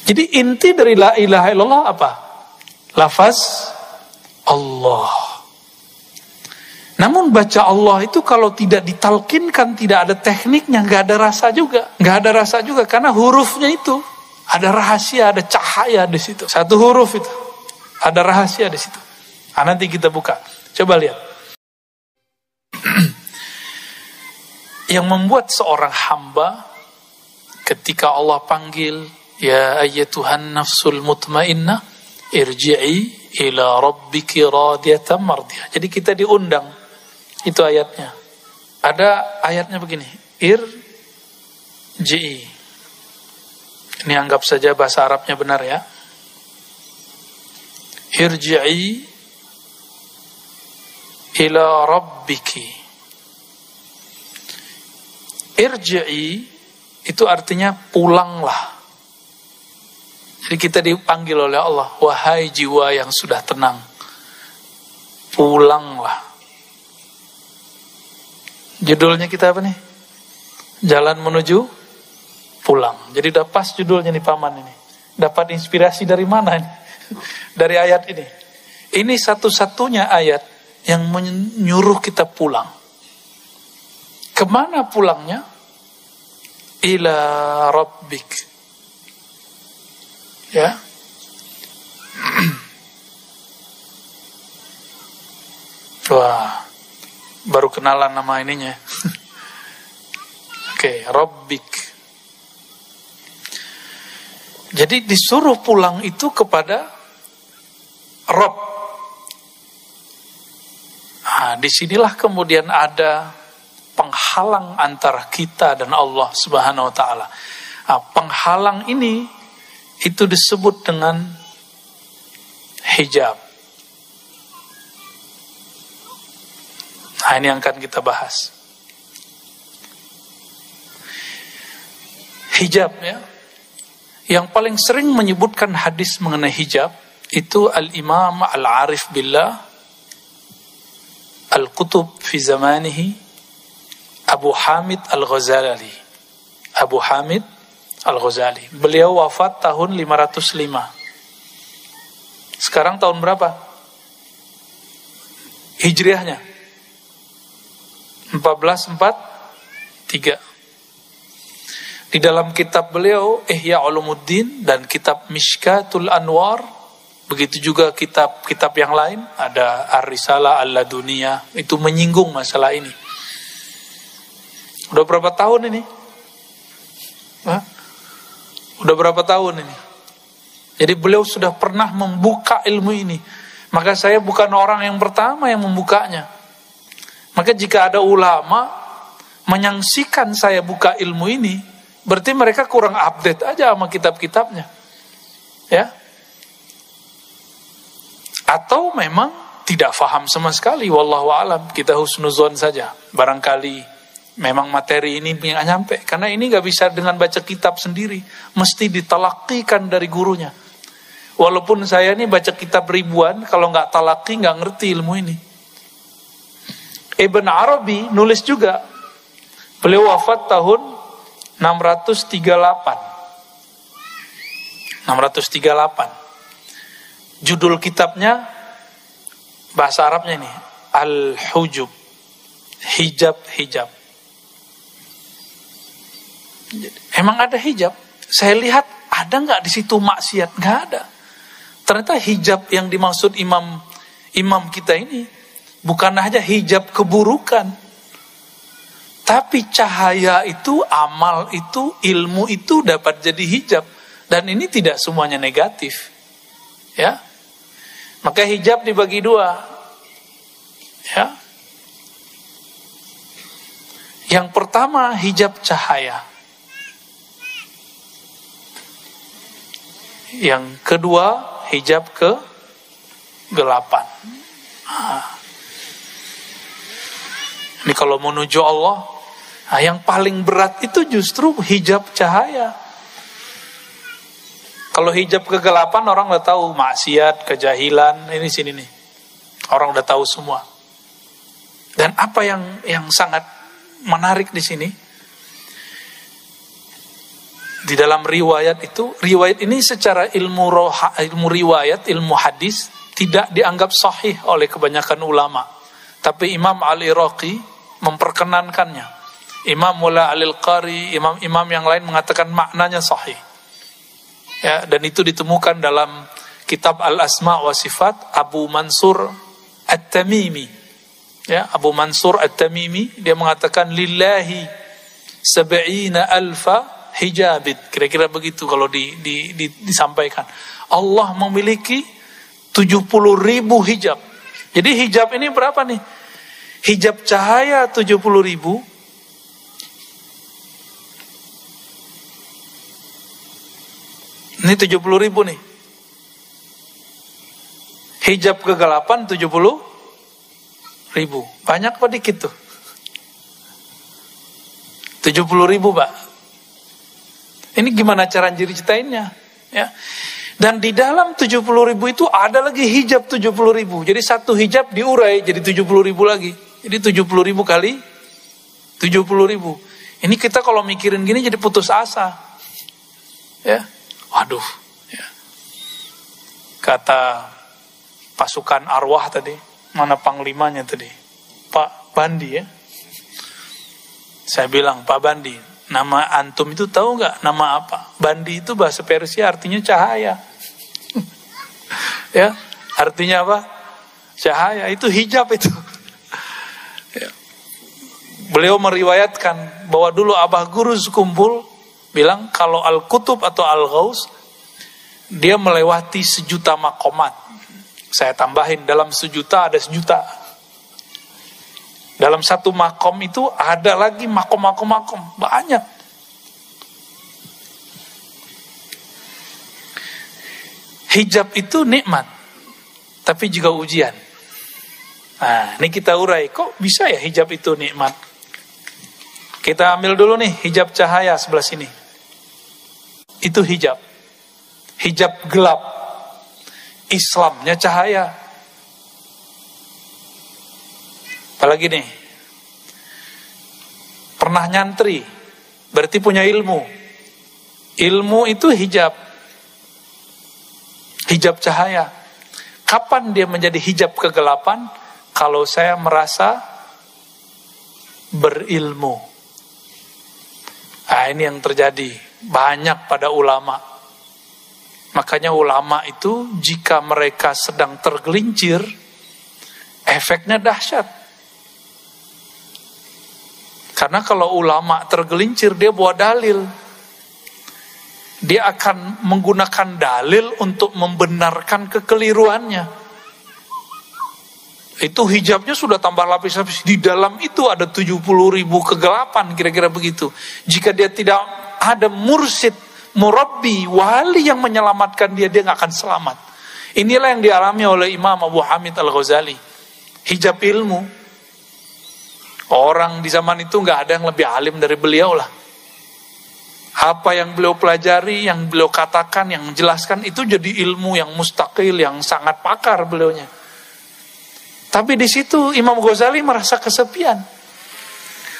Jadi inti dari la ilaha illallah apa? Lafaz Allah. Namun baca Allah itu kalau tidak ditalkinkan, tidak ada tekniknya, nggak ada rasa juga. Nggak ada rasa juga karena hurufnya itu ada rahasia, ada cahaya di situ. Satu huruf itu ada rahasia di situ. Nah, nanti kita buka. Coba lihat. Yang membuat seorang hamba ketika Allah panggil, ya ayyatuhan nafsul mutmainnah, irji'i ila rabbiki radiyatan mardiyah. Jadi kita diundang. Itu ayatnya. Ada ayatnya begini, irji'i. Ini anggap saja bahasa Arabnya benar ya. Irji'i ila rabbiki. Irji'i itu artinya pulanglah. Jadi kita dipanggil oleh Allah, wahai jiwa yang sudah tenang, pulanglah. Judulnya kita apa nih? Jalan menuju pulang. Jadi udah pas judulnya nih paman ini. Dapat inspirasi dari mana ini? Dari ayat ini. Ini satu-satunya ayat yang menyuruh kita pulang. Kemana pulangnya? Ila rabbik. Ya. Wah, baru kenalan nama ininya. Oke, rabbik. Jadi disuruh pulang itu kepada Rabb. Nah, disinilah kemudian ada penghalang antara kita dan Allah Subhanahu wa ta'ala. Nah, penghalang ini itu disebut dengan hijab. Nah, ini yang akan kita bahas. Hijab ya. Yang paling sering menyebutkan hadis mengenai hijab itu Al-Imam Al-Arif Billah Al-Qutub fi zamanihi Abu Hamid Al-Ghazali. Abu Hamid Al-Ghazali. Beliau wafat tahun 505. Sekarang tahun berapa? Hijriahnya 1443. Di dalam kitab beliau Ihya Ulumuddin dan kitab Mishkatul Anwar, begitu juga kitab-kitab yang lain, ada Ar-Risalah Al-Laduniyah, itu menyinggung masalah ini. Udah berapa tahun ini? Hah? Udah berapa tahun ini? Jadi beliau sudah pernah membuka ilmu ini. Maka saya bukan orang yang pertama yang membukanya. Maka jika ada ulama menyaksikan saya buka ilmu ini, berarti mereka kurang update aja sama kitab-kitabnya. Ya. Atau memang tidak faham sama sekali, wallahu alam, kita husnuzon saja. Barangkali memang materi ini nggak nyampe, karena ini nggak bisa dengan baca kitab sendiri, mesti ditalakikan dari gurunya. Walaupun saya ini baca kitab ribuan, kalau nggak talaki nggak ngerti ilmu ini. Ibn Arabi nulis juga, beliau wafat tahun 638. Judul kitabnya bahasa Arabnya ini Al-Hujub, hijab. Emang ada hijab? Saya lihat ada nggak di situ maksiat? Nggak ada. Ternyata hijab yang dimaksud imam kita ini bukan hanya hijab keburukan, tapi cahaya itu, amal itu, ilmu itu dapat jadi hijab, dan ini tidak semuanya negatif, ya. Maka hijab dibagi dua, ya. Yang pertama hijab cahaya. Yang kedua hijab kegelapan. Ini kalau menuju Allah, yang paling berat itu justru hijab cahaya. Kalau hijab kegelapan orang udah tahu, maksiat, kejahilan, ini sini nih. Orang udah tahu semua. Dan apa yang sangat menarik di sini, Di dalam riwayat itu, riwayat ini secara ilmu riwayat, ilmu hadis tidak dianggap sahih oleh kebanyakan ulama. Tapi Imam Al-Iraqi memperkenankannya. Imam Mula Al-Qari, imam-imam yang lain mengatakan maknanya sahih. Ya, dan itu ditemukan dalam kitab Al-Asma wa Sifat Abu Mansur At-Tamimi. Ya, Abu Mansur At-Tamimi dia mengatakan lillahi sab'ina alfa hijabit, kira-kira begitu kalau disampaikan. Allah memiliki 70.000 hijab. Jadi hijab ini berapa nih? Hijab cahaya 70.000. Ini 70.000 nih. Hijab kegelapan 70.000. Banyak apa dikit tuh? 70.000, Pak. Ini gimana cara ceritainnya? Ya. Dan di dalam 70.000 itu ada lagi hijab 70.000. Jadi satu hijab diurai jadi 70.000 lagi. Jadi 70.000 kali 70.000. Ini kita kalau mikirin gini jadi putus asa. Ya. Waduh. Ya. Kata pasukan arwah tadi, mana panglimanya tadi? Pak Bandi ya. Saya bilang, Pak Bandi, nama antum itu tahu nggak nama apa? Bandi itu bahasa Persia artinya cahaya. Ya, artinya apa? Cahaya, itu hijab itu. Ya. Beliau meriwayatkan bahwa dulu Abah Guru sekumpul bilang kalau Al-Kutub atau Al-Ghaus dia melewati 1.000.000 makomat. Saya tambahin, dalam 1.000.000 ada 1.000.000. Dalam satu makom itu ada lagi makom banyak. Hijab itu nikmat, tapi juga ujian. Nah, ini kita urai, kok bisa ya hijab itu nikmat? Kita ambil dulu nih hijab cahaya sebelah sini. Itu hijab. Hijab gelap. Islamnya cahaya. Apalagi nih, pernah nyantri, berarti punya ilmu. Ilmu itu hijab. Hijab cahaya. Kapan dia menjadi hijab kegelapan? Kalau saya merasa berilmu. Nah, ini yang terjadi banyak pada ulama. Makanya ulama itu jika mereka sedang tergelincir, efeknya dahsyat. Karena kalau ulama tergelincir, dia bawa dalil. Dia akan menggunakan dalil untuk membenarkan kekeliruannya. Itu hijabnya sudah tambah lapis-lapis. Di dalam itu ada 70.000 kegelapan, kira-kira begitu. Jika dia tidak ada mursyid, murabbi, wali yang menyelamatkan dia nggak akan selamat. Inilah yang dialami oleh Imam Abu Hamid Al-Ghazali. Hijab ilmu. Orang di zaman itu nggak ada yang lebih alim dari beliau lah. Apa yang beliau pelajari, yang beliau katakan, yang menjelaskan itu jadi ilmu yang mustaqil, yang sangat pakar beliaunya. Tapi di situ Imam Ghazali merasa kesepian.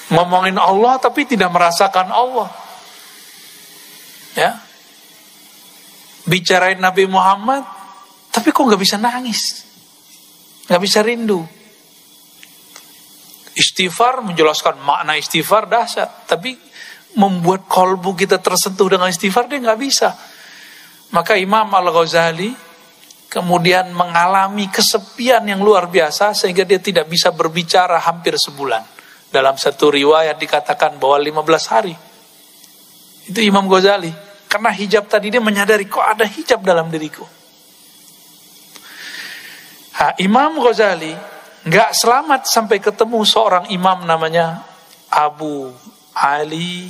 Ngomongin Allah tapi tidak merasakan Allah. Ya. Bicarain Nabi Muhammad, tapi kok nggak bisa nangis, nggak bisa rindu. Istighfar, menjelaskan makna istighfar dahsyat, tapi membuat kolbu kita tersentuh dengan istighfar dia nggak bisa. Maka Imam Al-Ghazali kemudian mengalami kesepian yang luar biasa sehingga dia tidak bisa berbicara hampir sebulan. Dalam satu riwayat dikatakan bahwa 15 hari. Itu Imam Ghazali. Karena hijab tadi dia menyadari kok ada hijab dalam diriku. Imam Ghazali nggak selamat sampai ketemu seorang imam namanya Abu Ali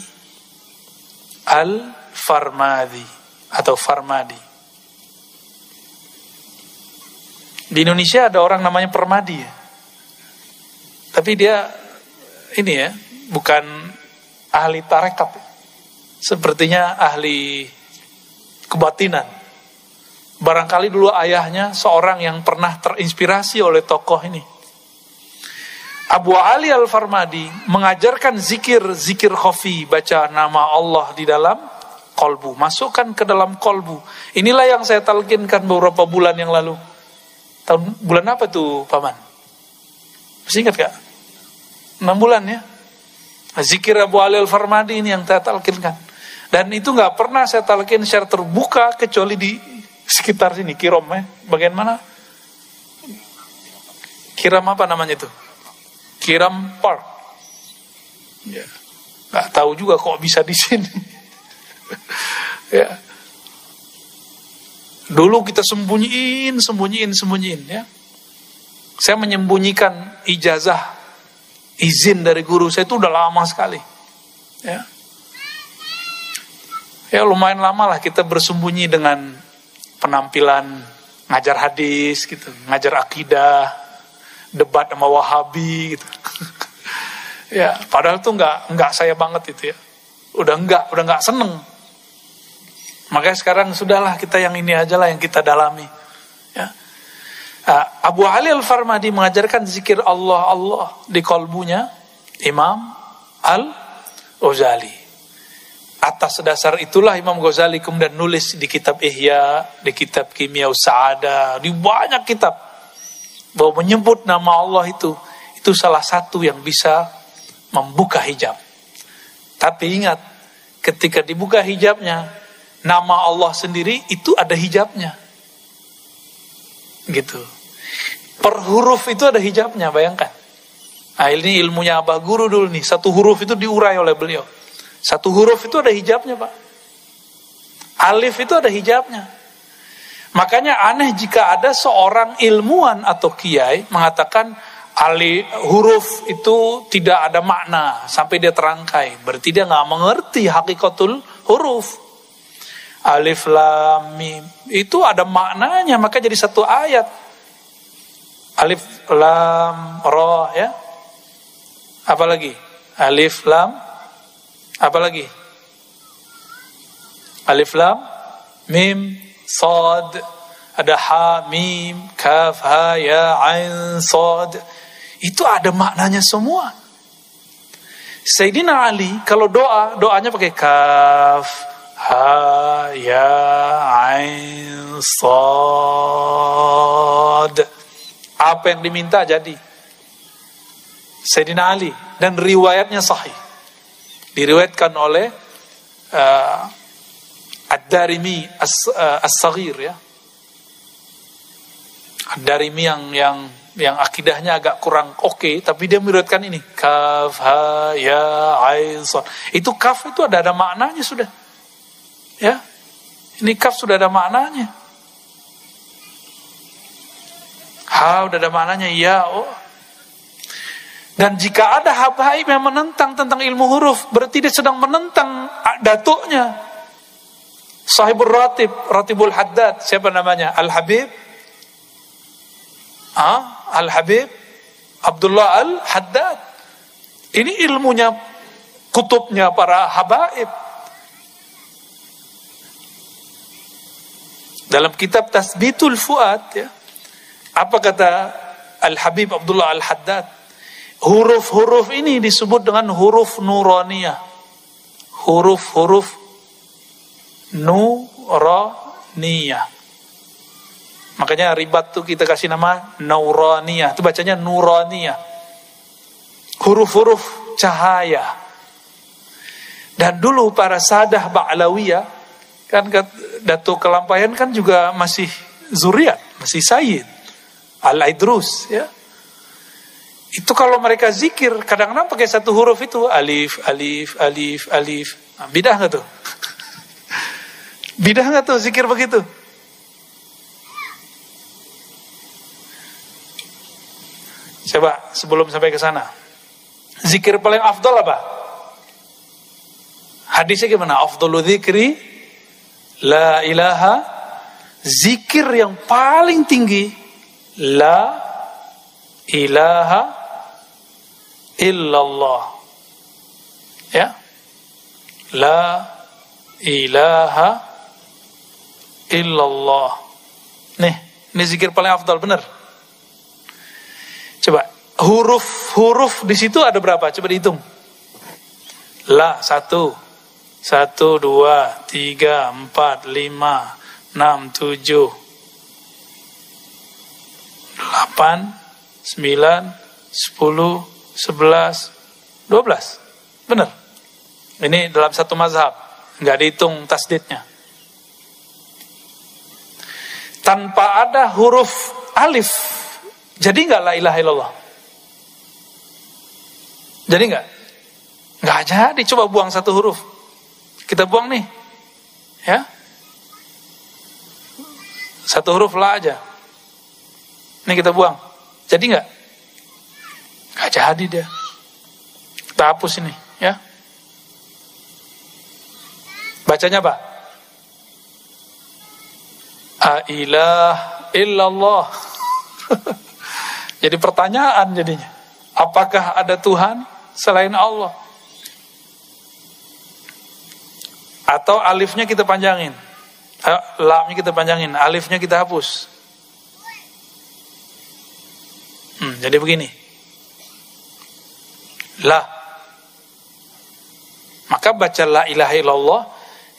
Al-Farmadi atau Farmadi. Di Indonesia ada orang namanya Permadi ya. Tapi dia ini ya, bukan ahli tarekat. Sepertinya ahli kebatinan. Barangkali dulu ayahnya seorang yang pernah terinspirasi oleh tokoh ini. Abu Ali Al-Farmadi mengajarkan zikir khafi, baca nama Allah di dalam kolbu, masukkan ke dalam kolbu. Inilah yang saya talqinkan beberapa bulan yang lalu. Bulan apa tuh Paman? Masih ingat gak? 6 bulan ya. Zikir Abu Ali Al-Farmadi ini yang saya talqinkan. Dan itu gak pernah saya talqin secara terbuka kecuali di sekitar sini, Kirom ya. Bagian mana? Kiram apa namanya itu? Kiram Park. Ya. Gak tahu juga kok bisa di sini. Ya. Dulu kita sembunyiin ya. Saya menyembunyikan ijazah, izin dari guru saya itu udah lama sekali. Ya. Ya lumayan lama lah kita bersembunyi dengan penampilan ngajar hadis gitu, ngajar akidah, debat sama Wahabi gitu. Ya, padahal tuh nggak saya banget itu ya. Udah nggak seneng. Makanya sekarang sudahlah kita yang ini aja lah yang kita dalami. Ya. Abu Ali Al-Farmadi mengajarkan zikir Allah di kolbunya Imam Al-Ghazali. Atas dasar itulah Imam Ghazali kemudian nulis di kitab Ihya, di kitab Kimia Sa'ada, di banyak kitab bahwa menyebut nama Allah itu salah satu yang bisa membuka hijab. Tapi ingat, ketika dibuka hijabnya, nama Allah sendiri itu ada hijabnya. Gitu. Per huruf itu ada hijabnya, bayangkan. Nah, ini ilmunya Abah Guru dulu nih. Satu huruf itu diurai oleh beliau. Satu huruf itu ada hijabnya, Pak. Alif itu ada hijabnya. Makanya aneh jika ada seorang ilmuwan atau kiai mengatakan huruf itu tidak ada makna sampai dia terangkai. Berarti dia nggak mengerti hakikatul huruf. Alif lam mim itu ada maknanya, maka jadi satu ayat. Alif lam ra ya. Apa lagi? Alif lam apa lagi? Alif lam mim sad, ada ha mim kaf ha ya ain sad. Itu ada maknanya semua. Sayyidina Ali kalau doanya pakai kaf, ha, ya, ain, sad. Apa yang diminta jadi. Sayyidina Ali. Dan riwayatnya sahih. Diriwayatkan oleh Ad-Darimi As-Saghir ya. Ad-Darimi yang akidahnya agak kurang oke, tapi dia meriwayatkan ini kaf ha ya ain sad. Itu kaf itu ada maknanya sudah. Ya. Ini kaf sudah ada maknanya. Ha udah ada maknanya ya. Oh. Dan jika ada habaib yang menentang tentang ilmu huruf, berarti dia sedang menentang datuknya. Sahibul Ratibul Haddad, siapa namanya? Al-Habib Al-Habib Abdullah Al-Haddad. Ini ilmunya, kutubnya para habaib. Dalam kitab Tasbitul Fuad ya, apa kata Al-Habib Abdullah Al-Haddad? Huruf-huruf ini disebut dengan huruf nuraniyah. Huruf-huruf nuraniyah. Makanya ribat tuh kita kasih nama Nuraniyah. Itu bacanya Nuraniyah. Huruf-huruf cahaya. Dan dulu para sadah Ba'lawiyah, kan Datuk Kelampayan kan juga masih zuriat, masih Sayyid Al-Idrus ya. Itu kalau mereka zikir kadang-kadang pakai satu huruf itu alif, alif, alif, alif. Nah, bidah gak tuh? Bidah gak tuh zikir begitu? Coba sebelum sampai ke sana. Zikir paling afdal apa? Hadisnya gimana? Afdalu dzikri la ilaha. Zikir yang paling tinggi la ilaha illallah. Ya. La ilaha illallah. Nih, ini zikir paling afdal, benar. Coba huruf di situ ada berapa? Coba dihitung. La 1, 1, 2, 3, 4, 5, 6, 7, 8, 9, 10, 11, 12. Benar. Ini dalam satu mazhab, nggak dihitung tasdidnya. Tanpa ada huruf alif, jadi nggak la ilaha illallah? Jadi nggak? Nggak jadi. Coba buang satu huruf. Kita buang nih, ya. Satu huruf la aja. Ini kita buang. Jadi nggak? Nggak jadi dia. Kita hapus ini, ya. Bacanya apa? A-ilah illallah. Jadi pertanyaan jadinya. Apakah ada Tuhan selain Allah? Atau alifnya kita panjangin, lamnya kita panjangin, alifnya kita hapus. Jadi begini. La. Maka baca la ilaha illallah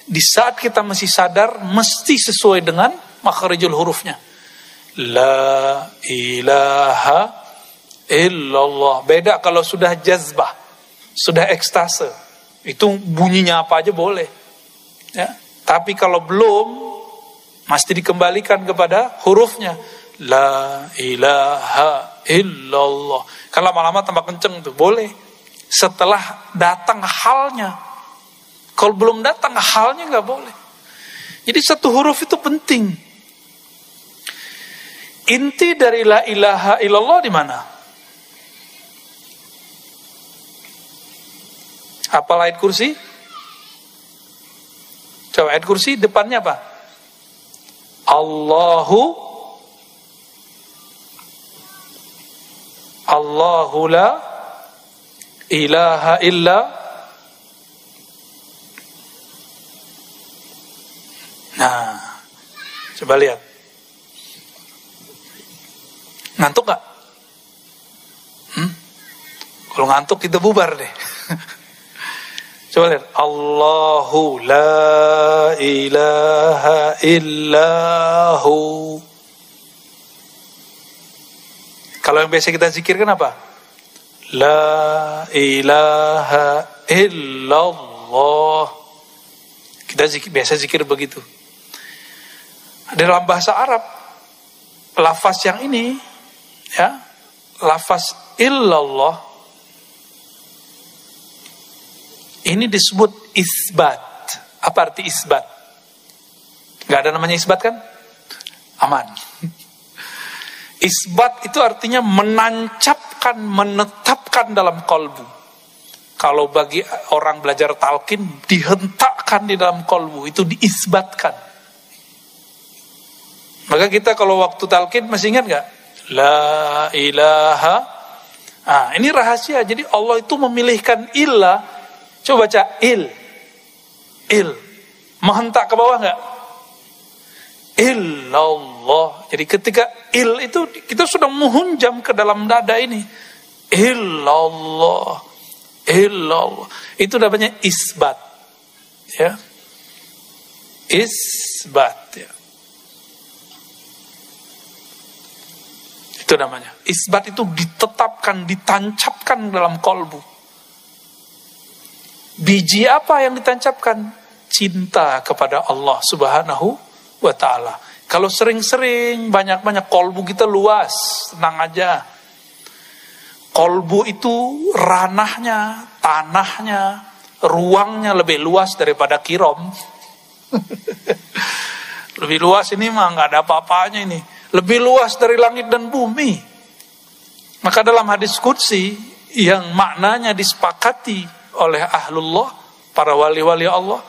di saat kita masih sadar, mesti sesuai dengan makharijul hurufnya. La ilaha illallah. Beda kalau sudah jazbah, sudah ekstase, itu bunyinya apa aja boleh, ya. Tapi kalau belum, mesti dikembalikan kepada hurufnya. La ilaha illallah. Kan lama-lama tambah kenceng tuh, boleh. Setelah datang halnya. Kalau belum datang halnya nggak boleh. Jadi satu huruf itu penting. Inti dari la ilaha illallah di mana? Apa ayat kursi? Coba ayat kursi depannya apa? Allahu la ilaha illa. Nah, coba lihat. Ngantuk gak? Kalau ngantuk kita bubar deh. Coba lihat. Allahu la ilaha illahu. Kalau yang biasa kita zikirkan apa? La ilaha illallah. Kita biasa zikir begitu. Dalam bahasa Arab, lafaz yang ini, ya, lafaz illallah, ini disebut isbat. Apa arti isbat? Gak ada namanya isbat kan? Aman. Isbat itu artinya menancapkan, menetapkan dalam kolbu. Kalau bagi orang belajar talqin, dihentakkan di dalam kolbu, itu diisbatkan. Maka kita kalau waktu talqin masih ingat gak? La ilaha. Nah, ini rahasia. Jadi Allah itu memilihkan ilah. Coba baca il. Menghentak ke bawah gak? Illallah. Jadi ketika il itu kita sudah menghunjam ke dalam dada ini. Illallah. Itu namanya isbat. Ya. Isbat, ya. Itu namanya. Isbat itu ditetapkan, ditancapkan dalam kolbu. Biji apa yang ditancapkan? Cinta kepada Allah Subhanahu wa ta'ala. Kalau sering-sering, banyak-banyak, kolbu kita luas, tenang aja. Kolbu itu ranahnya, tanahnya, ruangnya lebih luas daripada Kirom. Lebih luas ini mah nggak ada apa-apanya ini. Lebih luas dari langit dan bumi. Maka dalam hadis qudsi yang maknanya disepakati oleh ahlullah, para wali-wali Allah,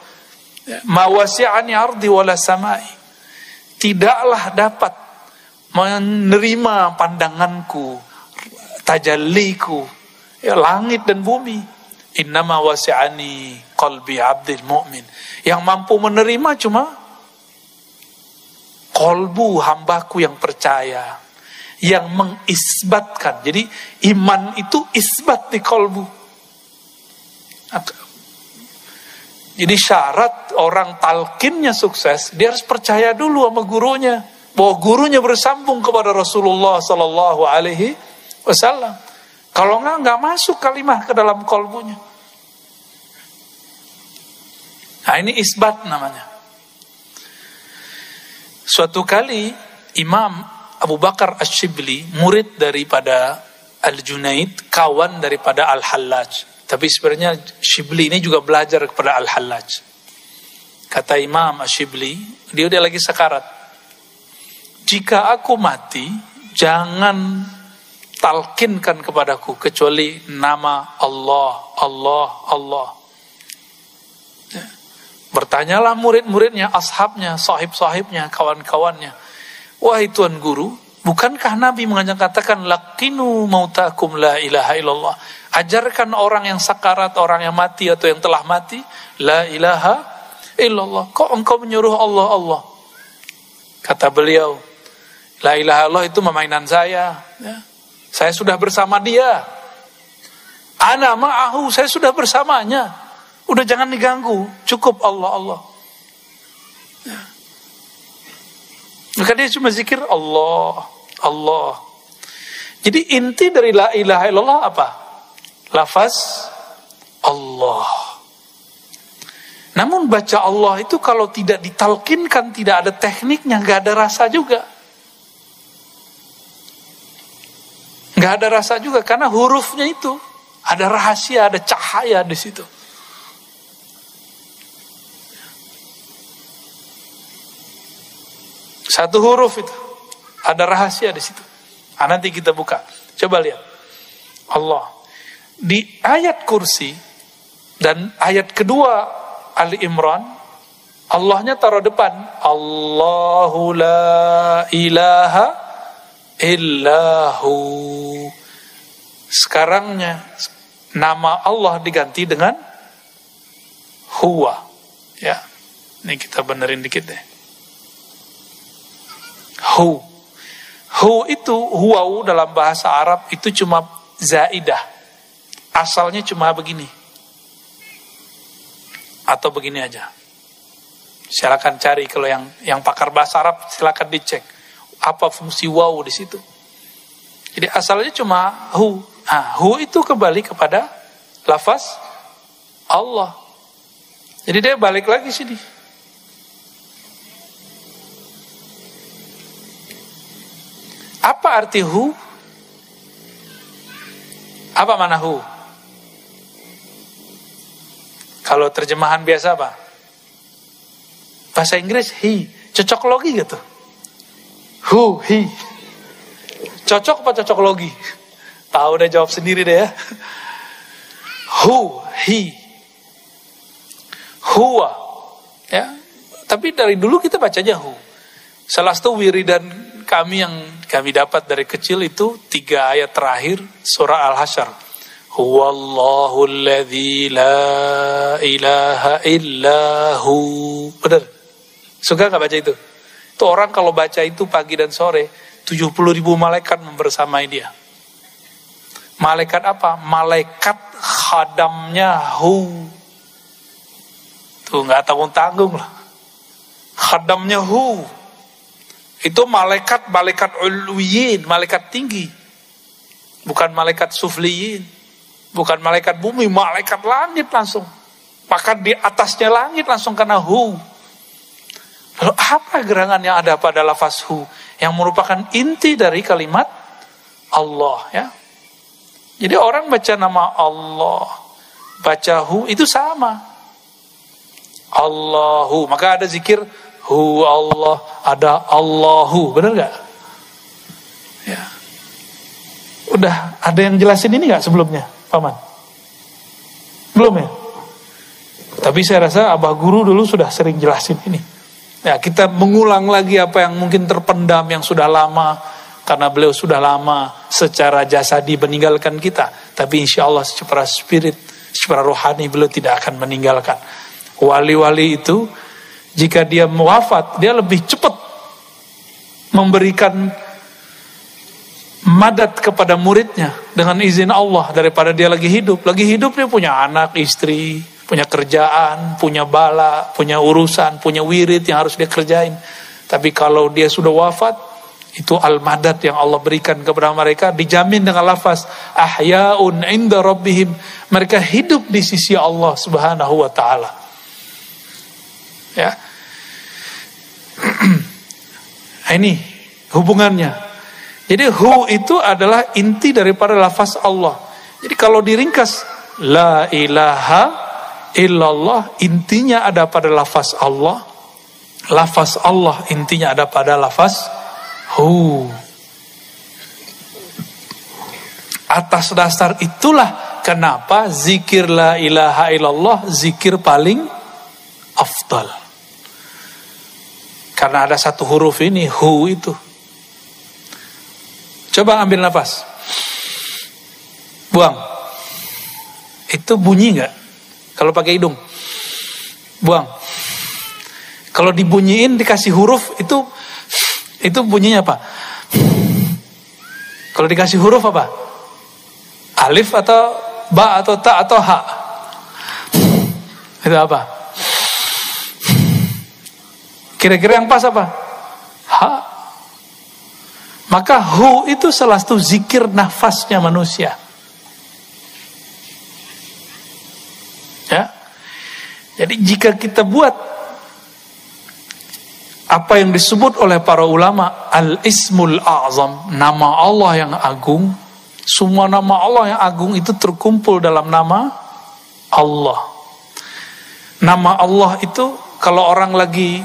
ma wasi'ani ardi wala samai, tidaklah dapat menerima pandanganku, tajalliku, ya, langit dan bumi. Innama wasi'ani qalbi abdil mu'min. Yang mampu menerima cuma kolbu hambaku yang percaya, yang mengisbatkan. Jadi iman itu isbat di kolbu. Jadi syarat orang talqinnya sukses, dia harus percaya dulu sama gurunya, bahwa gurunya bersambung kepada Rasulullah Sallallahu Alaihi Wasallam. Kalau nggak masuk kalimah ke dalam kolbunya. Nah ini isbat namanya. Suatu kali Imam Abu Bakar Asy-Syibli, murid daripada Al-Junaid, kawan daripada Al-Hallaj. Tapi sebenarnya Syibli ini juga belajar kepada Al-Hallaj. Kata Imam Asy-Syibli, dia udah lagi sekarat. Jika aku mati, jangan talkinkan kepadaku kecuali nama Allah, Allah, Allah. Bertanyalah murid-muridnya, ashabnya, sahib-sahibnya, kawan-kawannya. Wahai Tuan Guru, bukankah Nabi mengatakan laqinu mautakum la ilaha illallah? Ajarkan orang yang sakarat, orang yang mati atau yang telah mati, la ilaha illallah. Kok engkau menyuruh Allah, Allah? Kata beliau, la ilaha illallah itu memainan saya. Ya. Saya sudah bersama dia. Ana ma'ahu, saya sudah bersamanya. Udah jangan diganggu, cukup Allah, Allah. Ya. Maka dia cuma zikir Allah, Allah. Jadi inti dari la ilaha illallah apa? Lafaz Allah. Namun baca Allah itu kalau tidak ditalkinkan, tidak ada tekniknya, gak ada rasa juga. Gak ada rasa juga karena hurufnya itu ada rahasia, ada cahaya di situ. Satu huruf itu ada rahasia di situ. Nah, nanti kita buka. Coba lihat. Allah. Di ayat kursi dan ayat kedua Ali Imran, Allahnya taruh depan. Allahu la ilaha illahu. Sekarangnya nama Allah diganti dengan huwa. Ya. Ini kita benerin dikit deh. Hu. Hu itu, huwau dalam bahasa Arab itu cuma zaidah. Asalnya cuma begini. Atau begini aja. Silakan cari kalau yang pakar bahasa Arab silakan dicek apa fungsi waw di situ. Jadi asalnya cuma hu. Nah, hu itu kembali kepada lafaz Allah. Jadi dia balik lagi sini. Apa arti hu? Apa mana hu? Kalau terjemahan biasa apa? Bahasa Inggris he. Cocok logi gitu. Hu, he. Cocok apa cocok logi? Tahu deh, jawab sendiri deh ya. Hu, he. Huwa. Ya. Tapi dari dulu kita bacanya hu. Salah satu wiridan kami yang kami dapat dari kecil itu 3 ayat terakhir surah Al-Hasyr. Huwallahu alladzi la ilaha illahu. Benar? Suka gak baca itu? Itu orang kalau baca itu pagi dan sore 70.000 malaikat membersamai dia. Malaikat apa? Malaikat khadamnya hu. Tuh gak tanggung-tanggung lah. Khadamnya hu. Itu malaikat ulwiyin, malaikat tinggi. Bukan malaikat sufliyin. Bukan malaikat bumi, malaikat langit langsung. Maka di atasnya langit langsung kena hu. Lalu apa gerangan yang ada pada lafaz hu? Yang merupakan inti dari kalimat Allah, ya. Jadi orang baca nama Allah, baca hu itu sama. Allahu, maka ada zikir hu Allah, ada Allahu, benar gak? Ya. Udah ada yang jelasin ini gak sebelumnya, Paman? Belum ya? Tapi saya rasa Abah Guru dulu sudah sering jelasin ini. Ya, kita mengulang lagi apa yang mungkin terpendam yang sudah lama, karena beliau sudah lama secara jasadi meninggalkan kita. Tapi insya Allah secara spirit, secara rohani beliau tidak akan meninggalkan. Wali-wali itu jika dia wafat, dia lebih cepat memberikan madat kepada muridnya dengan izin Allah daripada dia lagi hidup. Lagi hidup dia punya anak, istri, punya kerjaan, punya bala, punya urusan, punya wirid yang harus dia kerjain. Tapi kalau dia sudah wafat, itu al-madad yang Allah berikan kepada mereka, dijamin dengan lafaz ahya'un 'inda rabbihim, mereka hidup di sisi Allah Subhanahu wa taala. Ya. Ini hubungannya. Jadi hu itu adalah inti daripada lafaz Allah. Jadi kalau diringkas la ilaha illallah, intinya ada pada lafaz Allah. Lafaz Allah intinya ada pada lafaz hu. Atas dasar itulah kenapa zikir la ilaha illallah zikir paling afdal. Karena ada satu huruf ini, hu itu. Coba ambil nafas. Buang. Itu bunyi enggak? Kalau pakai hidung. Buang. Kalau dibunyiin dikasih huruf itu bunyinya apa? Kalau dikasih huruf apa? Alif atau ba atau ta atau ha? Itu apa? Kira-kira yang pas apa? Ha. Maka hu itu salah satu zikir nafasnya manusia. Ya. Jadi jika kita buat apa yang disebut oleh para ulama al-ismul a'zam, nama Allah yang agung, semua nama Allah yang agung itu terkumpul dalam nama Allah. Nama Allah itu kalau orang lagi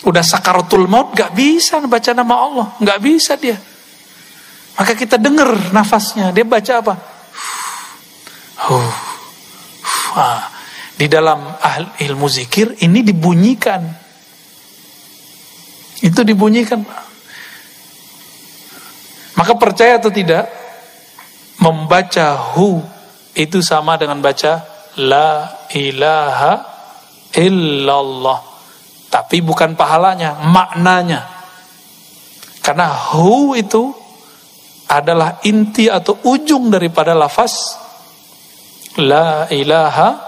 udah sakaratul maut gak bisa baca nama Allah, gak bisa dia. Maka kita dengar nafasnya, dia baca apa? Di dalam ilmu zikir ini dibunyikan. Itu dibunyikan. Maka percaya atau tidak, membaca hu itu sama dengan baca la ilaha illallah. Tapi bukan pahalanya, maknanya. Karena hu itu adalah inti atau ujung daripada lafaz la ilaha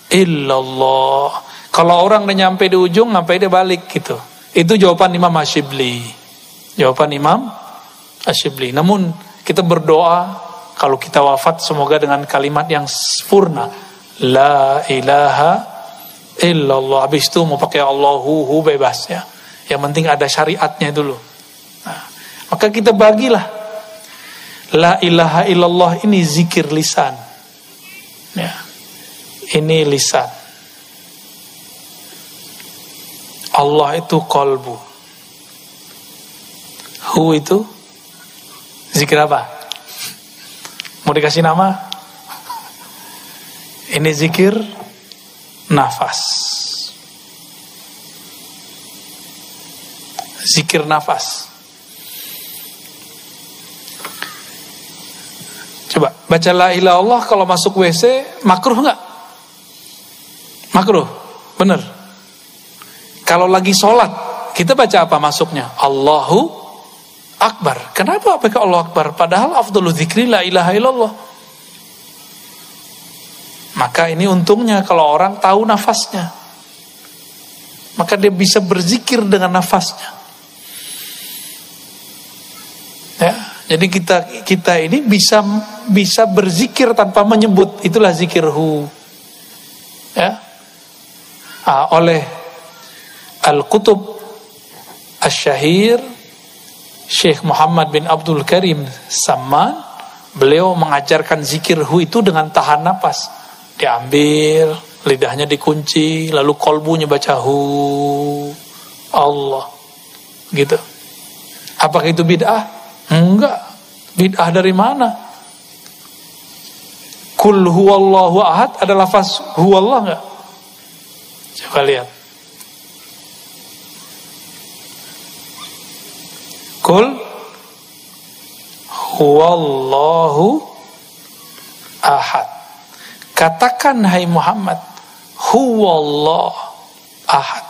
illallah. Kalau orang udah nyampe di ujung, ngapain dia balik gitu. Itu jawaban Imam Asyibli. Jawaban Imam Asyibli. Namun kita berdoa kalau kita wafat semoga dengan kalimat yang sempurna. La ilaha illallah. Habis itu mau pakai Allahu bebas ya. Yang penting ada syariatnya dulu. Nah, maka kita bagilah la ilaha illallah ini zikir lisan. Ya. Ini lisan. Allah itu qalbu. Hu itu zikir apa? Mau dikasih nama? Ini zikir nafas. Zikir nafas. Coba baca la ilaha illallah kalau masuk WC makruh enggak? Makruh. Bener. Kalau lagi sholat kita baca apa masuknya? Allahu Akbar. Kenapa pakai Allah Akbar? Padahal afdhalu dzikri la ilaha illallah. Maka ini untungnya kalau orang tahu nafasnya. Maka dia bisa berzikir dengan nafasnya. Ya, jadi kita ini bisa berzikir tanpa menyebut. Itulah zikir hu. Ya. Oleh Al-Qutub Asy-Syahir Syekh Muhammad bin Abdul Karim Samman, beliau mengajarkan zikir hu itu dengan tahan napas. Diambil, lidahnya dikunci, lalu kolbunya baca hu Allah. Gitu. Apakah itu bid'ah? Enggak. Bid'ah dari mana? Kul huwallahu ahad ada lafaz huwallah enggak? Coba lihat. Kul huwallahu ahad. Katakan hai Muhammad, huwallah ahad.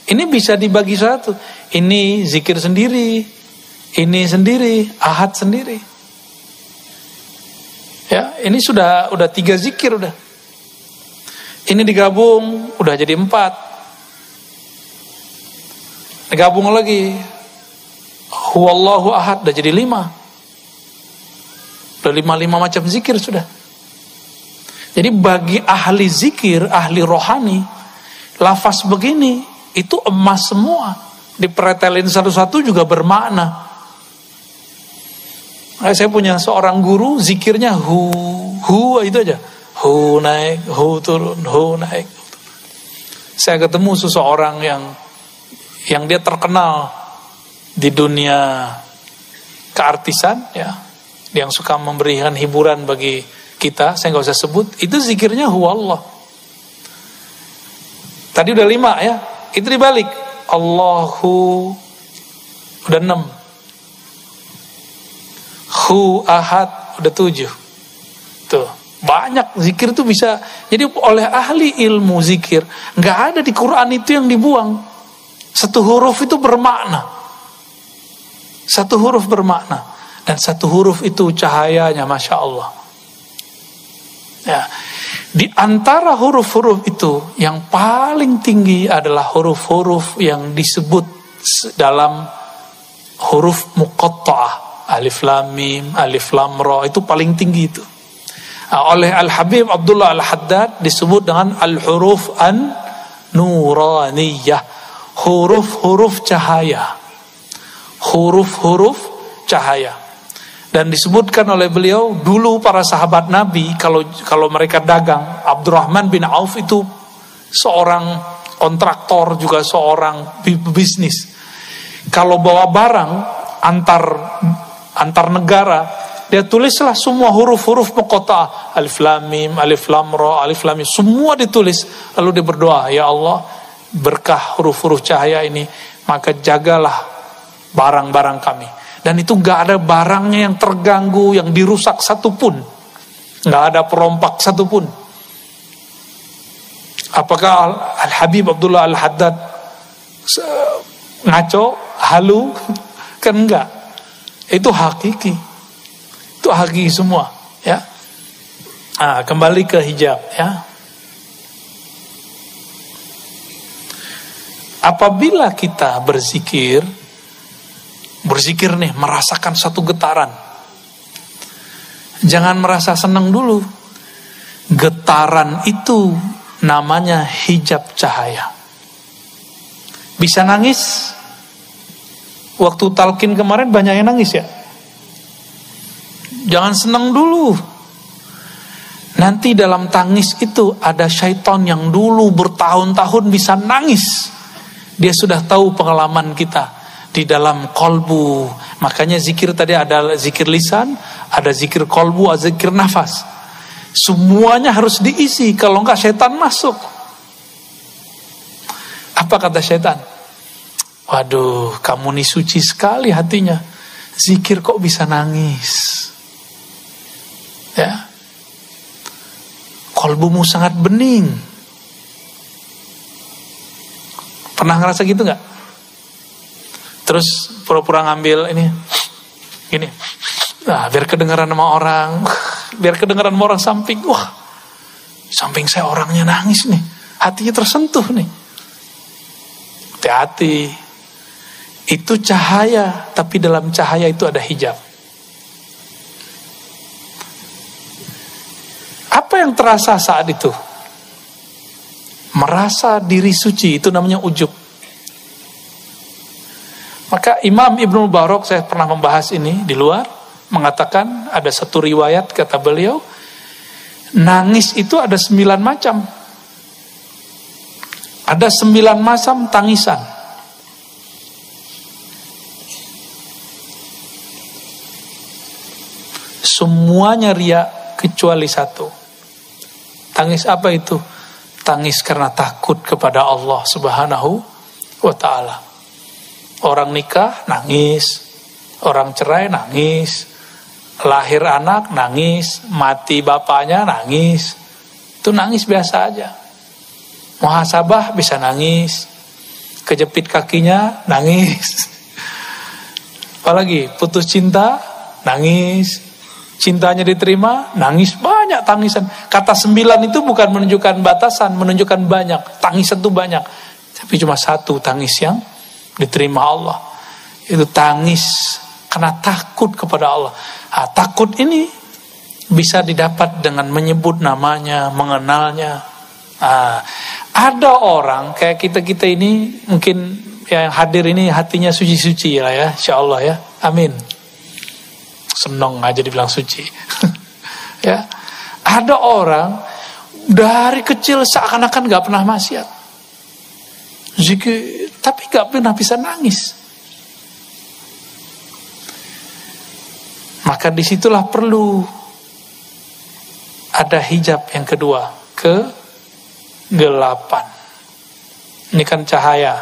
Ini bisa dibagi satu. Ini zikir sendiri, ini sendiri, ahad sendiri. Ya, ini sudah 3 zikir udah. Ini digabung, udah jadi 4. Digabung lagi, huwallahu ahad, udah jadi 5. Udah 5 macam zikir sudah. Jadi bagi ahli zikir, ahli rohani, lafaz begini, itu emas semua. Dipretelin satu-satu juga bermakna. Saya punya seorang guru, zikirnya hu itu aja. Hu naik, hu turun, hu naik. Saya ketemu seseorang yang dia terkenal di dunia keartisan, ya, yang suka memberikan hiburan bagi kita, saya nggak usah sebut, itu zikirnya huwallah. Tadi udah 5 ya, itu dibalik, Allahu udah 6, hu ahad udah 7. Tuh, banyak zikir tuh bisa. Jadi oleh ahli ilmu zikir, nggak ada di Quran itu yang dibuang. Satu huruf itu bermakna. Satu huruf bermakna. Dan satu huruf itu cahayanya, Masya Allah. Ya, di antara huruf-huruf itu yang paling tinggi adalah huruf-huruf yang disebut dalam huruf muqatta'ah, alif lam mim, alif lam ra, itu paling tinggi itu. Oleh Al-Habib Abdullah Al-Haddad disebut dengan al-huruf an-nuraniyah, huruf-huruf cahaya. Huruf-huruf cahaya. Dan disebutkan oleh beliau, dulu para sahabat Nabi kalau mereka dagang, Abdurrahman bin Auf itu seorang kontraktor, juga seorang bisnis. Kalau bawa barang antar negara, dia tulislah semua huruf-huruf muqatta'ah, alif lam mim, alif lam ra, alif lam mim, semua ditulis. Lalu dia berdoa, ya Allah, berkah huruf-huruf cahaya ini, maka jagalah barang-barang kami. Dan itu gak ada barangnya yang terganggu, yang dirusak satupun. Gak ada perompak satupun. Apakah Al-Habib Abdullah Al-Haddad ngaco, halu? Kan enggak. Itu hakiki. Itu hakiki semua, ya. Kembali ke hijab, ya. Apabila kita berzikir nih, merasakan satu getaran. Jangan merasa senang dulu. Getaran itu namanya hijab cahaya. Bisa nangis. Waktu talqin kemarin banyak yang nangis ya. Jangan senang dulu. Nanti dalam tangis itu ada syaitan yang dulu bertahun-tahun bisa nangis. Dia sudah tahu pengalaman kita di dalam kolbu. Makanya zikir tadi ada zikir lisan, ada zikir kolbu, ada zikir nafas. Semuanya harus diisi, kalau enggak setan masuk. Apa kata setan? Waduh, kamu nih suci sekali hatinya, zikir kok bisa nangis? Ya, kolbumu sangat bening. Pernah ngerasa gitu nggak? Terus pura-pura ngambil ini, gini, biar kedengaran sama orang, biar kedengaran sama orang samping. Wah, samping saya orangnya nangis nih, hatinya tersentuh nih. Hati-hati, itu cahaya, tapi dalam cahaya itu ada hijab. Apa yang terasa saat itu? Merasa diri suci, itu namanya ujub. Maka Imam Ibnu Mubarak, saya pernah membahas ini di luar, mengatakan ada satu riwayat, kata beliau, nangis itu ada 9 macam. Ada 9 macam tangisan. Semuanya ria kecuali satu. Tangis apa itu? Tangis karena takut kepada Allah Subhanahu wa ta'ala. Orang nikah nangis, orang cerai nangis, lahir anak nangis, mati bapaknya nangis. Itu nangis biasa aja. Muhasabah bisa nangis, kejepit kakinya nangis. Apalagi putus cinta nangis, Cintanya diterima, nangis banyak tangisan. Kata 9 itu bukan menunjukkan batasan, menunjukkan banyak. Tangisan itu banyak. Tapi cuma satu tangis yang diterima Allah. Itu tangis karena takut kepada Allah. Nah, takut ini bisa didapat dengan menyebut namanya, mengenalnya. Nah, ada orang kayak kita ini mungkin yang hadir ini hatinya suci-suci lah ya, insyaallah ya. Amin. Senang aja dibilang suci. Ya. Ada orang dari kecil seakan-akan gak pernah maksiat. Zikir, tapi gak pernah bisa nangis. Maka disitulah perlu ada hijab yang kedua, kegelapan. Ini kan cahaya,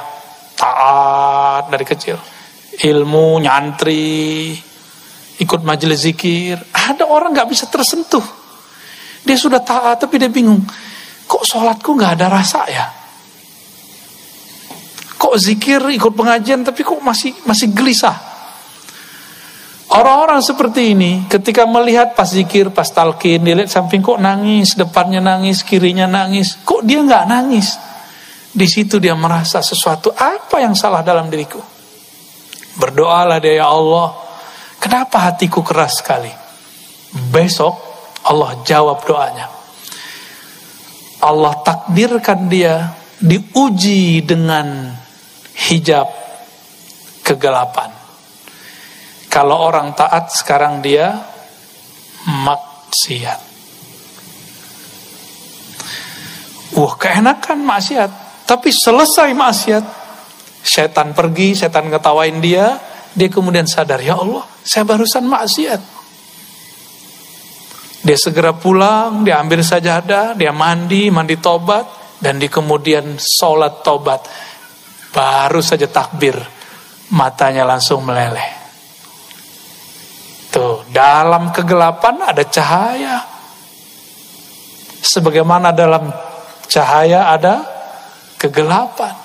taat dari kecil, ilmu, nyantri, ikut majelis zikir. Ada orang gak bisa tersentuh. Dia sudah taat tapi dia bingung. Kok sholatku gak ada rasa ya? Kok zikir ikut pengajian tapi kok masih gelisah? Orang-orang seperti ini ketika melihat pas zikir, pas talqin, dia lihat samping kok nangis, depannya nangis, kirinya nangis. Kok dia gak nangis? Di situ dia merasa sesuatu apa yang salah dalam diriku. Berdoalah dia, ya Allah, kenapa hatiku keras sekali? Besok Allah jawab doanya. Allah takdirkan dia diuji dengan hijab kegelapan. Kalau orang taat sekarang dia maksiat. Keenakan maksiat. Tapi selesai maksiat, setan pergi, setan ngetawain dia kemudian sadar, ya Allah, saya barusan maksiat. Dia segera pulang, dia ambil sajadah, dia mandi tobat, dan dia kemudian sholat tobat. Baru saja takbir, matanya langsung meleleh. Tuh, dalam kegelapan ada cahaya. Sebagaimana dalam cahaya ada kegelapan.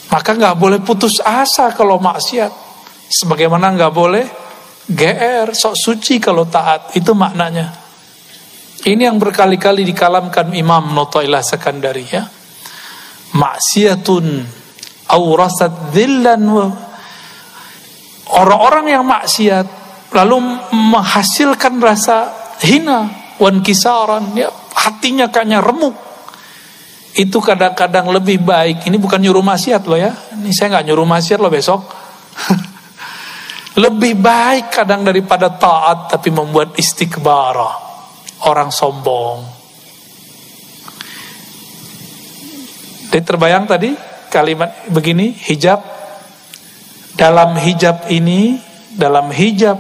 Maka gak boleh putus asa kalau maksiat. Sebagaimana gak boleh GR, sok suci kalau taat. Itu maknanya. Ini yang berkali-kali dikalamkan Imam Notoilah Sekandari ya. Maksiatun awrasat dhillan wa. Orang-orang yang maksiat lalu menghasilkan rasa hina, wan kisaran, ya, hatinya kayaknya remuk. Itu kadang-kadang lebih baik. Ini bukan nyuruh maksiat loh ya. Ini saya nggak nyuruh maksiat loh besok. Lebih baik kadang daripada taat tapi membuat istikbarah, orang sombong. Jadi terbayang tadi kalimat begini, hijab. Dalam hijab ini, dalam hijab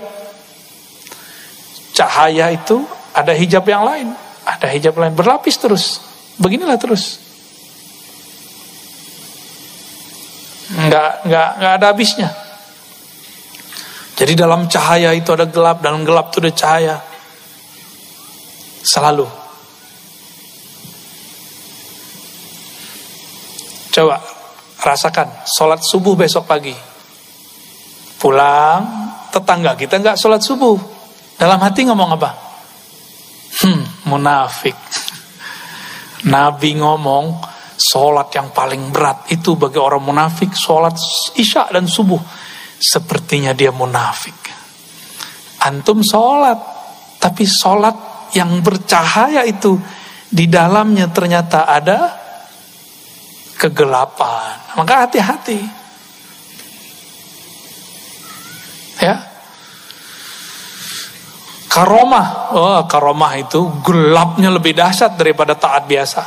cahaya itu ada hijab yang lain, ada hijab lain berlapis terus. Beginilah terus. Enggak ada habisnya. Jadi dalam cahaya itu ada gelap, dalam gelap itu ada cahaya. Selalu. Coba rasakan sholat subuh besok pagi. Pulang, tetangga kita nggak sholat subuh. Dalam hati ngomong apa? Munafik. Nabi ngomong, sholat yang paling berat itu bagi orang munafik, sholat isya dan subuh. Sepertinya dia munafik. Antum sholat, tapi sholat yang bercahaya itu, di dalamnya ternyata ada kegelapan. Maka hati-hati. Ya, karomah. Karomah itu gelapnya lebih dahsyat daripada taat biasa.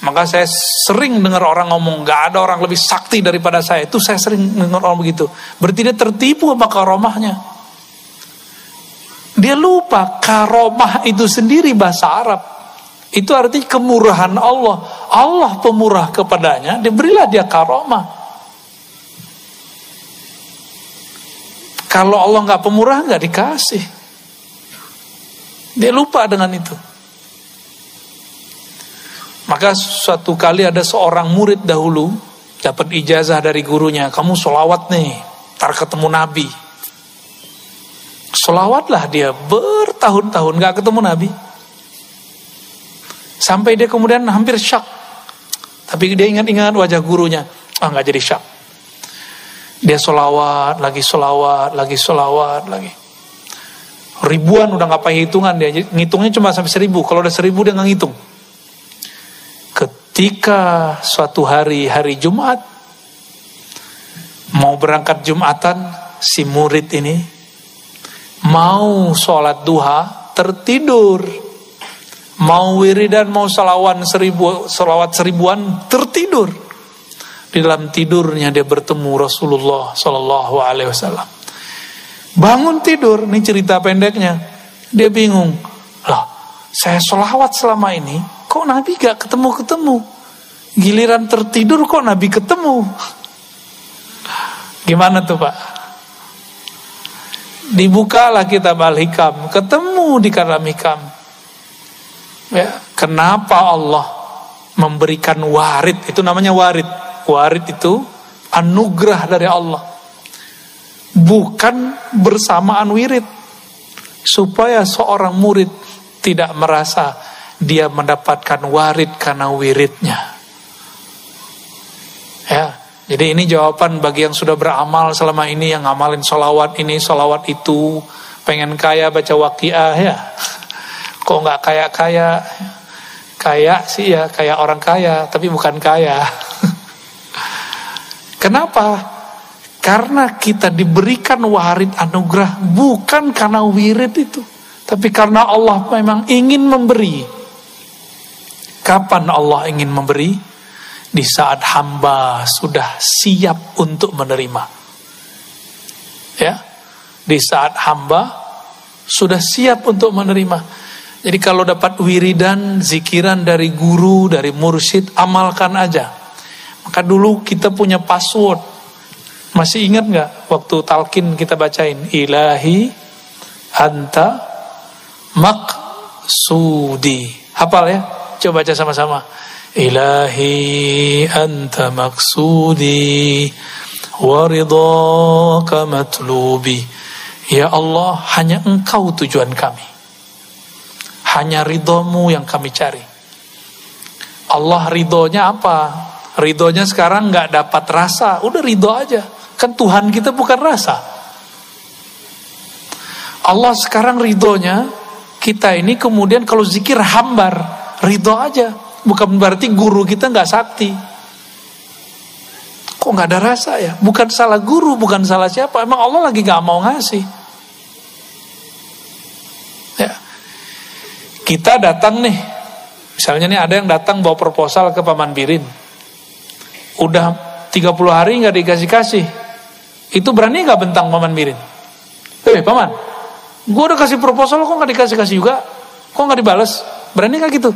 Maka saya sering dengar orang ngomong, gak ada orang lebih sakti daripada saya. Itu saya sering dengar orang begitu. Berarti dia tertipu sama karomahnya. Dia lupa karomah itu sendiri bahasa Arab. Itu artinya kemurahan Allah. Allah pemurah kepadanya, diberilah dia karomah. Kalau Allah nggak pemurah, nggak dikasih. Dia lupa dengan itu. Maka suatu kali ada seorang murid dahulu dapat ijazah dari gurunya, kamu sholawat nih, ntar ketemu Nabi. Sholawatlah dia bertahun-tahun gak ketemu Nabi. Sampai dia kemudian hampir syak. Tapi dia ingat-ingat wajah gurunya. Gak jadi syak. Dia sholawat lagi. Ribuan udah gak pakai hitungan dia. Ngitungnya cuma sampai 1000. Kalau udah 1000 dia gak ngitung. Ketika suatu hari Jumat, mau berangkat Jumatan, si murid ini mau sholat duha, tertidur. Mau wiridan, mau salawat seribuan, tertidur. Di dalam tidurnya dia bertemu Rasulullah Sallallahu Alaihi Wasallam. Bangun tidur, ini cerita pendeknya. Dia bingung, lah saya sholawat selama ini, kok Nabi gak ketemu-ketemu? Giliran tertidur kok Nabi ketemu? Gimana tuh Pak? Dibukalah kitab Al-Hikam, ketemu di dalam Hikam. Ya, kenapa Allah memberikan warid? Itu namanya warid. Warid itu anugerah dari Allah. Bukan bersamaan wirid. Supaya seorang murid tidak merasa dia mendapatkan warid karena wiridnya. Ya, jadi ini jawaban bagi yang sudah beramal selama ini, yang ngamalin sholawat ini, sholawat itu, pengen kaya baca waqiah ya. Kok nggak kaya-kaya? Kaya sih ya, kayak orang kaya, tapi bukan kaya. Kenapa? Karena kita diberikan warid anugerah bukan karena wirid itu, tapi karena Allah memang ingin memberi. Kapan Allah ingin memberi? Di saat hamba sudah siap untuk menerima. Ya, di saat hamba sudah siap untuk menerima. Jadi kalau dapat wiridan, zikiran dari guru, dari mursyid, amalkan aja. Maka dulu kita punya password. Masih ingat gak waktu talqin kita bacain? Ilahi anta maqsudi. Hafal ya? Coba baca sama-sama. Ilahi anta maqsudi waridhaka matlubi. Ya Allah, hanya Engkau tujuan kami. Hanya ridhomu yang kami cari. Allah ridhonya apa? Ridhonya sekarang gak dapat rasa. Udah ridho aja. Kan Tuhan kita bukan rasa. Allah sekarang ridhonya kita ini kemudian kalau zikir hambar. Ridho aja. Bukan berarti guru kita gak sakti. Kok gak ada rasa ya? Bukan salah guru, bukan salah siapa. Emang Allah lagi gak mau ngasih. Ya. Kita datang nih, misalnya nih ada yang datang bawa proposal ke Paman Birin. Udah 30 hari gak dikasih-kasih. Itu berani gak bentang Paman Birin? Paman, gue udah kasih proposal kok gak dikasih-kasih juga? Kok gak dibales? Berani gak gitu?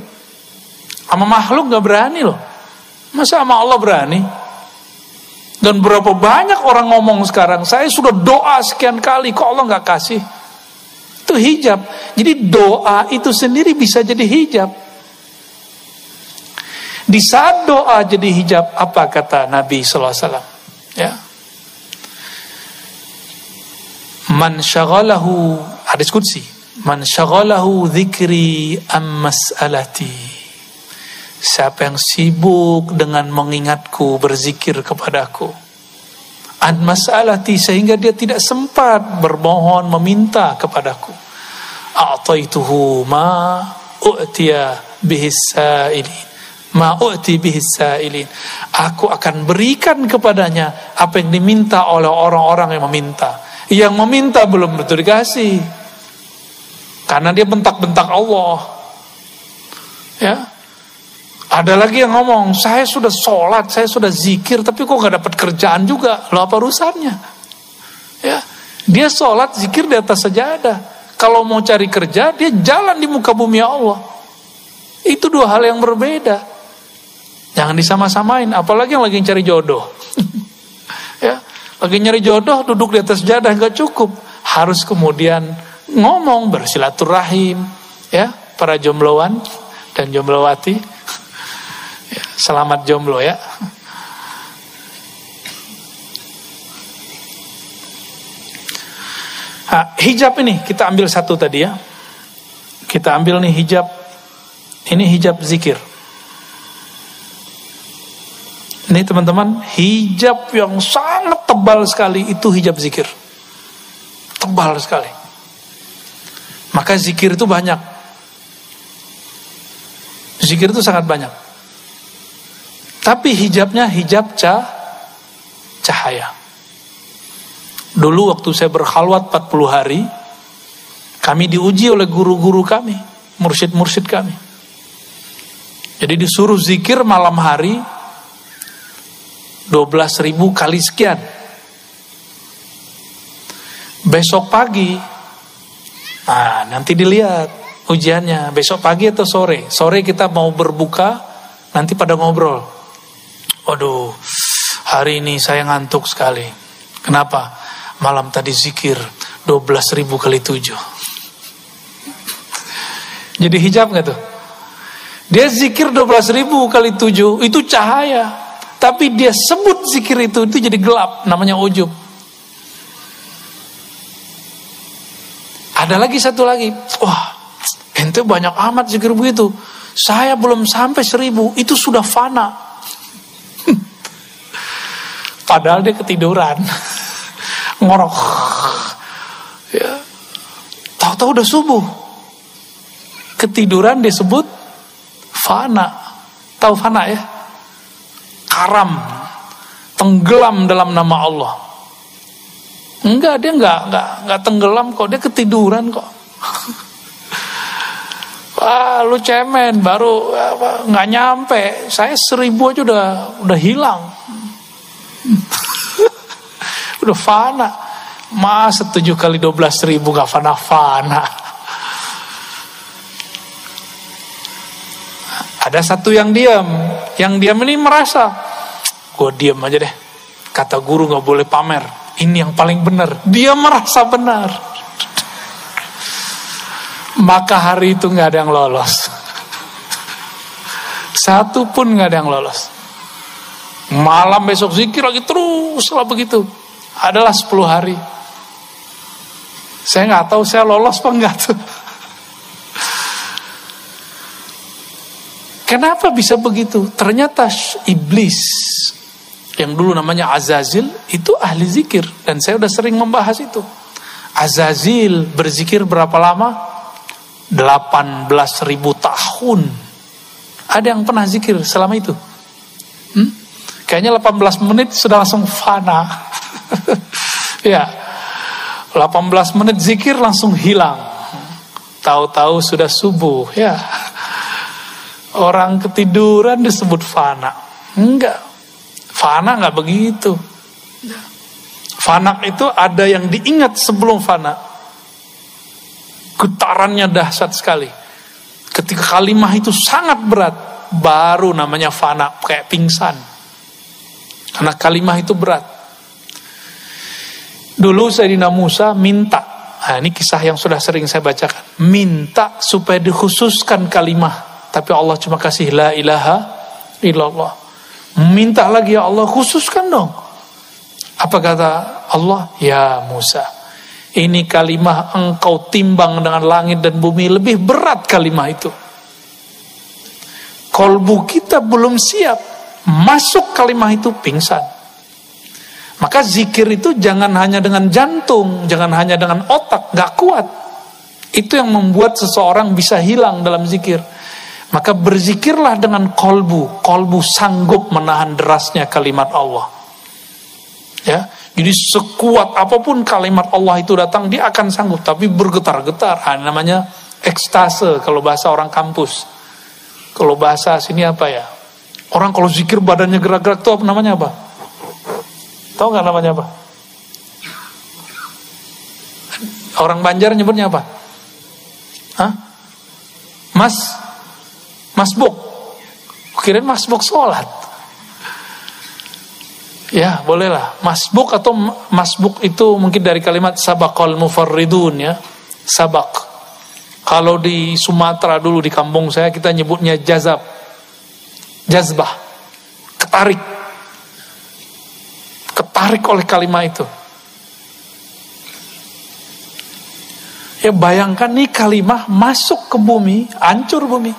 Sama makhluk gak berani loh. Masa sama Allah berani? Dan berapa banyak orang ngomong sekarang, saya sudah doa sekian kali, kok Allah gak kasih? Itu hijab. Jadi doa itu sendiri bisa jadi hijab. Di saat doa jadi hijab, apa kata Nabi SAW? Ya. Man syaghalahu, hadis qudsi, man syaghalahu dzikri am mas'alati. Siapa yang sibuk dengan mengingatku, berzikir kepadaku, an mas'alati, sehingga dia tidak sempat bermohon, meminta kepadaku, a'taituhu ma u'tiya bihis sa'ilin, ma u'ti bihis sa'ilin, aku akan berikan kepadanya apa yang diminta oleh orang-orang yang meminta. Yang meminta belum tentu dikasih, karena dia bentak-bentak Allah. Ya. Ada lagi yang ngomong, saya sudah sholat, saya sudah zikir, tapi kok gak dapat kerjaan juga. Loh, apa urusannya? Ya, dia sholat, zikir di atas sajadah. Kalau mau cari kerja, dia jalan di muka bumi Allah. Itu dua hal yang berbeda. Jangan disama-samain, apalagi yang lagi cari jodoh. Ya, lagi nyari jodoh, duduk di atas sajadah gak cukup. Harus kemudian ngomong, bersilaturahim. Ya, para jombloan dan jomblowati. Ya, selamat jomblo ya. Nah, hijab ini kita ambil satu tadi ya. Kita ambil nih hijab. Ini hijab zikir. Ini teman-teman, hijab yang sangat tebal sekali itu hijab zikir. Tebal sekali. Maka zikir itu banyak. Zikir itu sangat banyak. Tapi hijabnya hijab cahaya. Dulu waktu saya berkhalwat 40 hari, kami diuji oleh guru-guru kami, mursyid-mursyid kami. Jadi disuruh zikir malam hari 12.000 kali sekian. Besok pagi, nah nanti dilihat ujiannya, besok pagi atau sore. Sore kita mau berbuka, nanti pada ngobrol. Waduh, hari ini saya ngantuk sekali. Kenapa? Malam tadi zikir 12.000 kali 7. Jadi hijab gak tuh? Dia zikir 12.000 kali 7, itu cahaya. Tapi dia sebut zikir itu jadi gelap, namanya ujub. Ada lagi satu lagi, wah ente banyak amat zikir begitu. Saya belum sampai 1.000, itu sudah fana. Padahal dia ketiduran, ngorok. Ya. Tahu-tahu udah subuh. Ketiduran disebut fana. Tahu fana ya? Karam, tenggelam dalam nama Allah. Enggak, dia enggak tenggelam kok, dia ketiduran kok. Wah, lu cemen, baru nggak nyampe. Saya 1.000 aja udah hilang. Udah fana. Masa 7 kali 12.000 gak fana-fana. Ada satu yang diam. Yang diam ini merasa, gue diam aja deh. Kata guru gak boleh pamer. Ini yang paling benar. Dia merasa benar. Maka hari itu gak ada yang lolos. Satu pun gak ada yang lolos. Malam besok zikir lagi terus lah begitu. Adalah 10 hari. Saya gak tahu saya lolos apa enggak tuh. Kenapa bisa begitu? Ternyata iblis yang dulu namanya Azazil itu ahli zikir, dan saya udah sering membahas itu. Azazil berzikir berapa lama? 18.000 tahun. Ada yang pernah zikir selama itu? Kayaknya 18 menit sudah langsung fana. Ya, 18 menit zikir langsung hilang. Tahu-tahu sudah subuh. Ya. Orang ketiduran disebut fana. Enggak. Fana enggak begitu. Fana itu ada yang diingat sebelum fana. Getarannya dahsyat sekali. Ketika kalimah itu sangat berat, baru namanya fana, kayak pingsan. Karena kalimah itu berat. Dulu Sayyidina Musa minta, nah ini kisah yang sudah sering saya bacakan, minta supaya dikhususkan kalimah. Tapi Allah cuma kasih la ilaha illallah. Minta lagi, ya Allah khususkan dong. Apa kata Allah? Ya Musa, ini kalimah engkau timbang dengan langit dan bumi, lebih berat kalimah itu. Kolbu kita belum siap, masuk kalimah itu pingsan. Maka zikir itu jangan hanya dengan jantung, jangan hanya dengan otak, gak kuat. Itu yang membuat seseorang bisa hilang dalam zikir. Maka berzikirlah dengan kolbu. Kolbu sanggup menahan derasnya kalimat Allah. Ya, jadi sekuat apapun kalimat Allah itu datang, dia akan sanggup. Tapi bergetar-getar. Namanya ekstase kalau bahasa orang kampus. Kalau bahasa sini apa ya? Orang kalau zikir badannya gerak-gerak itu namanya apa? Tahu nggak namanya apa? Orang Banjar nyebutnya apa? Hah? Masbuk. Kirain masbuk sholat. Ya, bolehlah. Masbuk atau masbuk itu mungkin dari kalimat sabaqal mufarridun ya. Sabaq. Kalau di Sumatera dulu di kampung saya kita nyebutnya jazab. Jazbah. Ketarik. Ketarik oleh kalimat itu. Ya bayangkan nih kalimah masuk ke bumi, hancur bumi.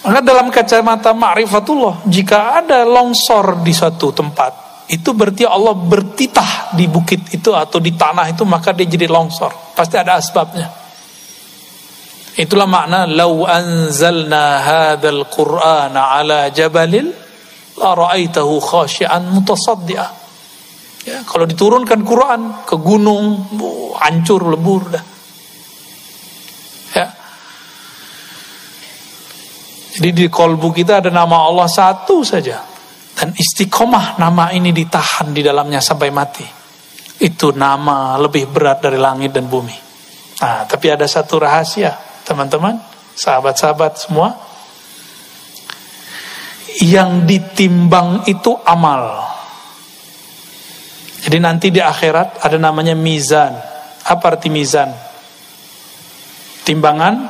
Maka dalam kacamata ma'rifatullah, jika ada longsor di suatu tempat, itu berarti Allah bertitah di bukit itu atau di tanah itu, maka dia jadi longsor. Pasti ada asbabnya. Itulah makna lau anzalna hadzal qur'ana ala jabalil la ra'aitahu khashi'an mutasaddi'a. Ya, kalau diturunkan Quran ke gunung, hancur lebur dah. Ya. Jadi di kolbu kita ada nama Allah satu saja, dan istiqomah nama ini ditahan di dalamnya sampai mati. Itu nama lebih berat dari langit dan bumi. Nah, tapi ada satu rahasia, teman-teman, sahabat-sahabat semua. Yang ditimbang itu amal. Jadi nanti di akhirat ada namanya mizan. Apa arti mizan? Timbangan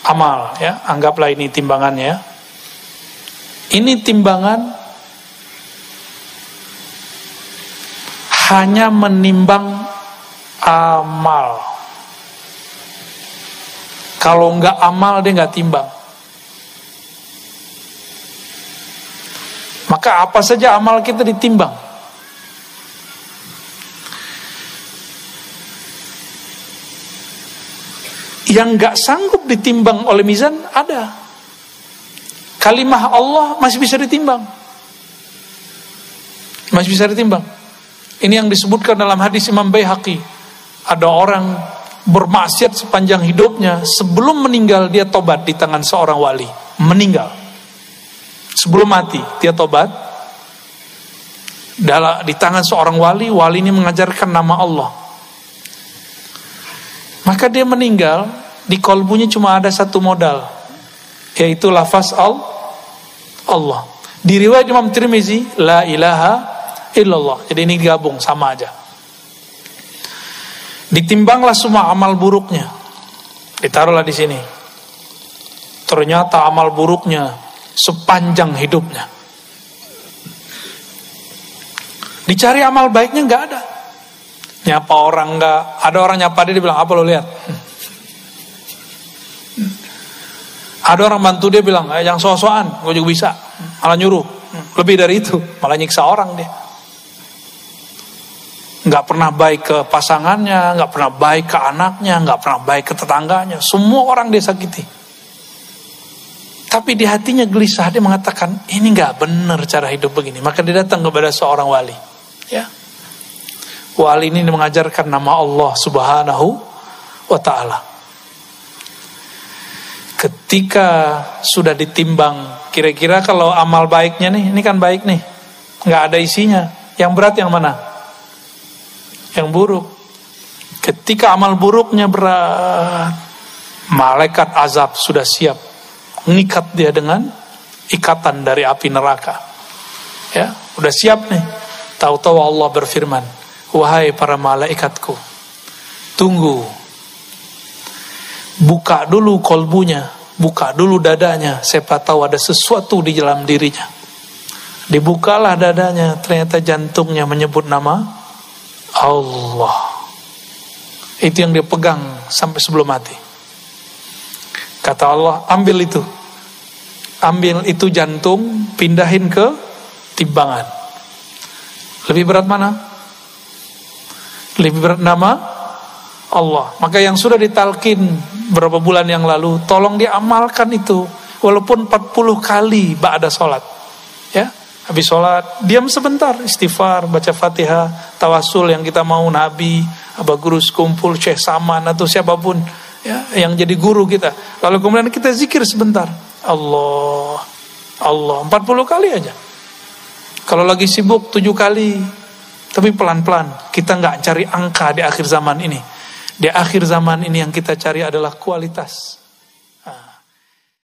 amal, ya. Anggaplah ini timbangannya. Ini timbangan hanya menimbang amal. Kalau enggak amal dia enggak timbang. Maka apa saja amal kita ditimbang. Yang gak sanggup ditimbang oleh mizan ada. Kalimah Allah masih bisa ditimbang. Masih bisa ditimbang. Ini yang disebutkan dalam hadis Imam Baihaqi. Ada orang bermaksiat sepanjang hidupnya, sebelum meninggal dia tobat di tangan seorang wali. Meninggal. Sebelum mati dia tobat di tangan seorang wali. Wali ini mengajarkan nama Allah. Maka dia meninggal, di kolbunya cuma ada satu modal, yaitu lafaz Allah. Di riwayat Imam Tirmizi, la ilaha illallah. Jadi ini digabung sama aja. Ditimbanglah semua amal buruknya, ditaruhlah di sini. Ternyata amal buruknya sepanjang hidupnya. Dicari amal baiknya nggak ada. Nyapa orang enggak, ada orang nyapa dia bilang, apa lo lihat? Ada orang bantu dia bilang, yang so-soan, gue juga bisa. Malah nyuruh, lebih dari itu, malah nyiksa orang dia. Enggak pernah baik ke pasangannya, enggak pernah baik ke anaknya, enggak pernah baik ke tetangganya. Semua orang dia sakiti. Tapi di hatinya gelisah, dia mengatakan, ini enggak benar cara hidup begini. Maka dia datang kepada seorang wali. Ya. Wali ini mengajarkan nama Allah Subhanahu wa ta'ala. Ketika sudah ditimbang, kira-kira kalau amal baiknya nih, ini kan baik nih, nggak ada isinya. Yang berat yang mana? Yang buruk. Ketika amal buruknya berat, malaikat azab sudah siap mengikat dia dengan ikatan dari api neraka. Ya, udah siap nih. Tahu-tahu Allah berfirman, wahai para malaikatku, tunggu. Buka dulu kolbunya, buka dulu dadanya, siapa tahu ada sesuatu di dalam dirinya. Dibukalah dadanya, ternyata jantungnya menyebut nama Allah. Itu yang dia pegang sampai sebelum mati. Kata Allah, ambil itu. Ambil itu jantung, pindahin ke timbangan. Lebih berat mana? Lebih berat nama Allah. Maka yang sudah ditalkin berapa bulan yang lalu, tolong diamalkan itu. Walaupun 40 kali ba'da sholat. Ya, habis sholat, diam sebentar, istighfar, baca Fatihah, tawasul yang kita mau, Nabi, Abah Guru Sekumpul, Syekh Saman, atau siapapun ya, yang jadi guru kita. Lalu kemudian kita zikir sebentar. Allah, Allah, 40 kali aja. Kalau lagi sibuk 7 kali. Tapi pelan-pelan, kita nggak cari angka di akhir zaman ini. Di akhir zaman ini yang kita cari adalah kualitas.